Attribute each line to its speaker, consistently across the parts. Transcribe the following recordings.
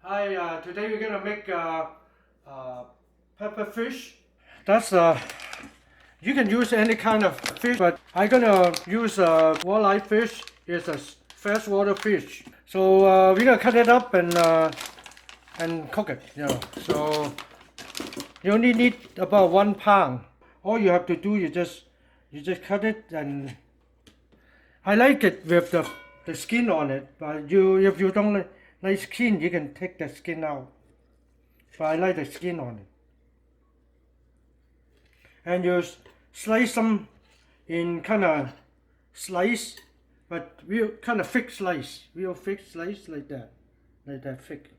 Speaker 1: Hi, today we're gonna make pepper fish. That's you can use any kind of fish, but I'm gonna use walleye fish. It's a freshwater fish. So we're gonna cut it up and cook it. So you only need about 1 pound. All you have to do you just cut it, and I like it with the skin on it. But if you don't like skin, you can take the skin out. But I like the skin on it. And you slice them in kind of slice, but real kind of thick slice, real thick slice like that thick.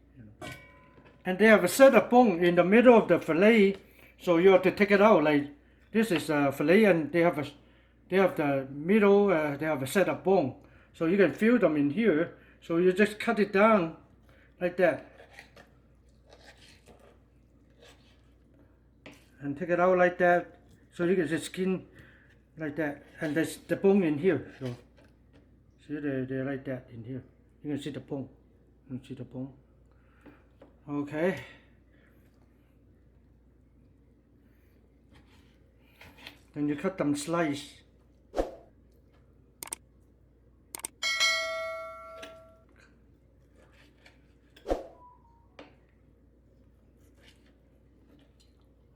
Speaker 1: And they have a set of bone in the middle of the fillet, so you have to take it out. Like this is a fillet, and they have the middle. They have a set of bone, so you can feel them in here. So you just cut it down like that, and take it out like that. So you get the skin like that, and there's the bone in here. So see, they're like that in here. You can see the bone. You can see the bone. Okay. Then you cut them slice.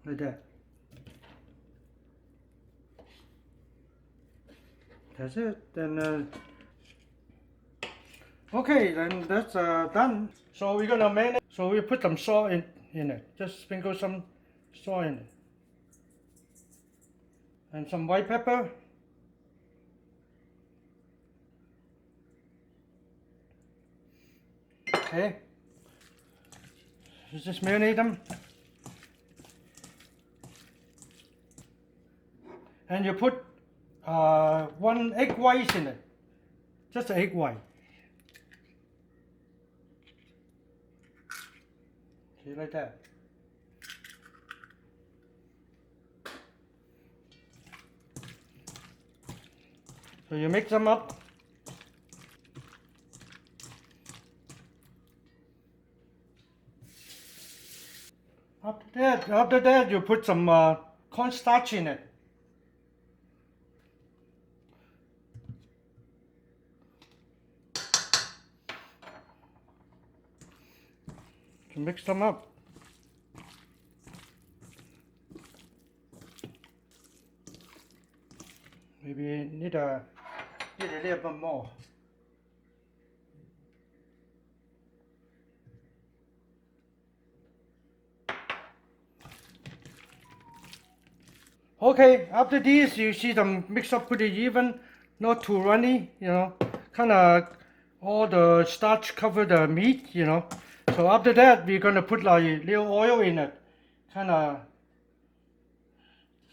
Speaker 1: Like that. That's it. Then okay, then that's done. So we're gonna marinate. So we put some salt in it. Just sprinkle some salt in it, and some white pepper. Okay. You just marinate them, and you put 1 egg white in it. Just an egg white. See, like that. So you mix them up. After that, you put some cornstarch in it. To mix them up. Maybe need a little bit more. Okay, after this, you see them mix up pretty even, not too runny, kind of all the starch cover the meat, So after that, we're gonna put like little oil in it, kind of,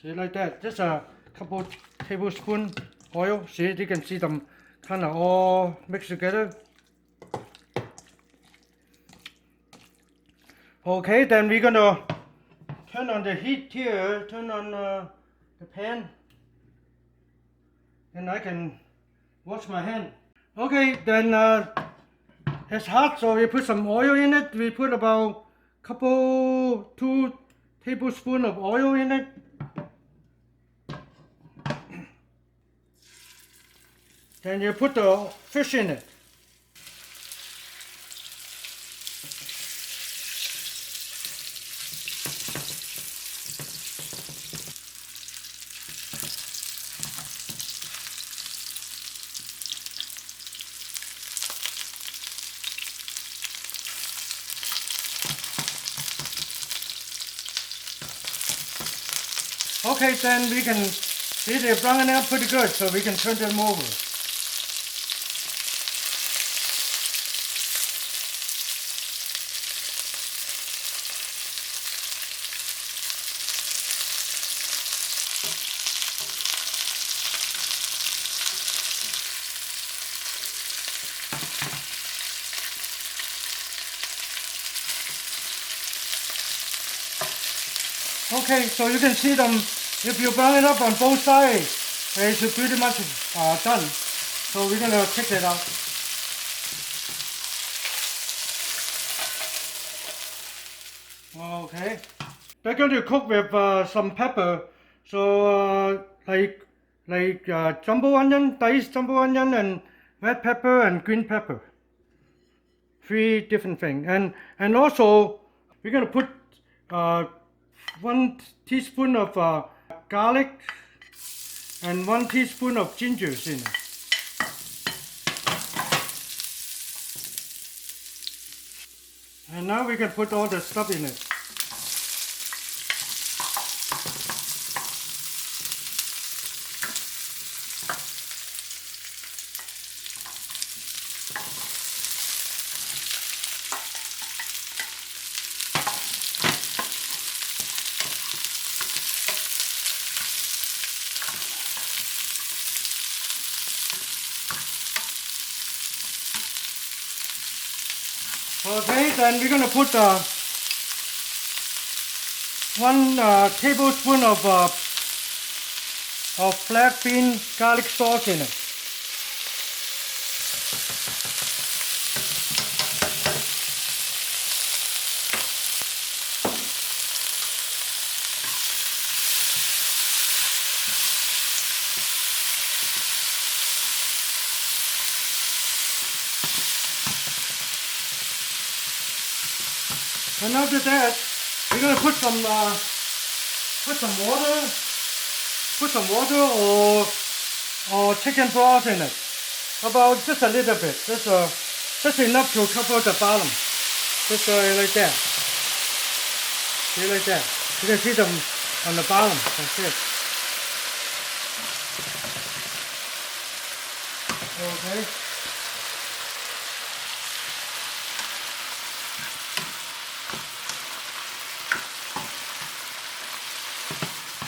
Speaker 1: see, like that, just a couple tablespoon oil. See, you can see them kind of all mixed together. Okay, then we're gonna turn on the heat here, turn on the pan, and I can wash my hand. Okay, then it's hot, so we put some oil in it. We put about 2 tablespoons of oil in it. Then you put the fish in it. Okay, then we can see they're browning out pretty good, so we can turn them over. Okay, so you can see them, if you brown it up on both sides, it's pretty much done. So we're gonna take it out. Okay. They're going to cook with some pepper. So jumbo onion, diced jumbo onion, and red pepper and green pepper. 3 different things. And also we're going to put uh, 1 teaspoon of garlic and 1 teaspoon of ginger in it. And now we can put all the stuff in it. Okay, then we're going to put 1 tablespoon of black bean garlic sauce in it. And after that, we're going to put some water or chicken broth in it. About just a little bit, just enough to cover the bottom. Just like that. See, like that. You can see them on the bottom. That's it. Okay.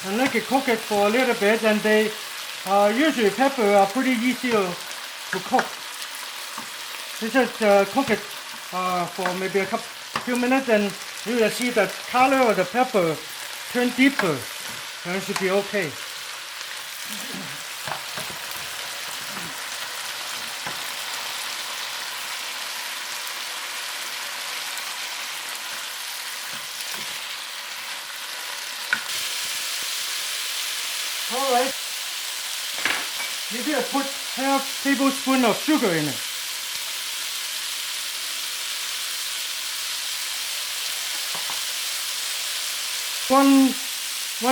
Speaker 1: And let it cook it for a little bit, and they usually pepper are pretty easy to cook. You just cook it for maybe a few minutes, and you will see the color of the pepper turn deeper, and it should be okay. Alright, maybe I put half tablespoon of sugar in it. One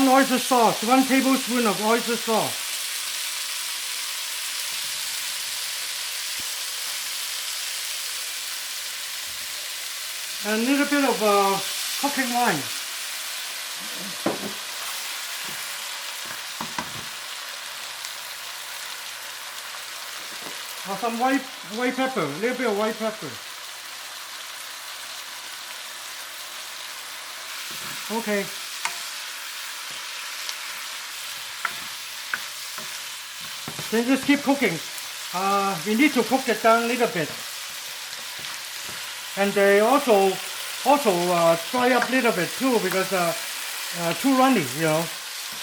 Speaker 1: oyster sauce, 1 tablespoon of oyster sauce. And a little bit of cooking wine. Or some white pepper, a little bit of white pepper. Okay. Then just keep cooking. We need to cook it down a little bit. And they also dry up a little bit too, because too runny, you know.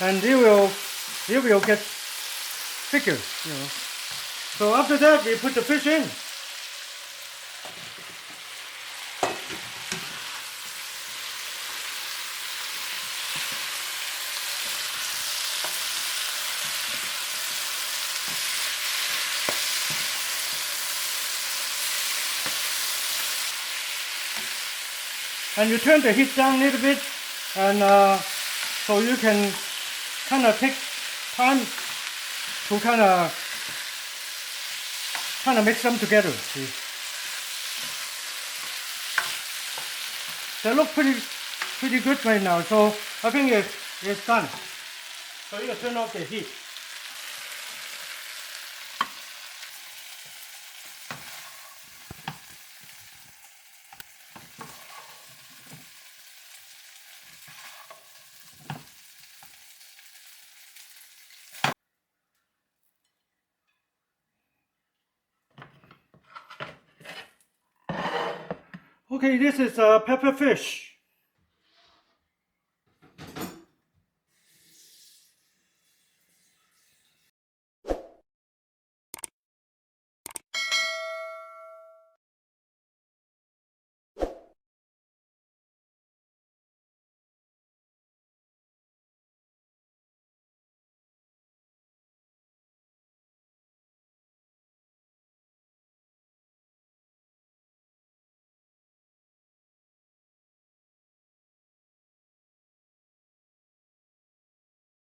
Speaker 1: And it will get thicker, you know. So after that, we put the fish in. And you turn the heat down a little bit, and so you can kind of take time to kind of mix them together. See, they look pretty good right now. So I think it's done. So you can turn off the heat. Okay, this is pepper fish.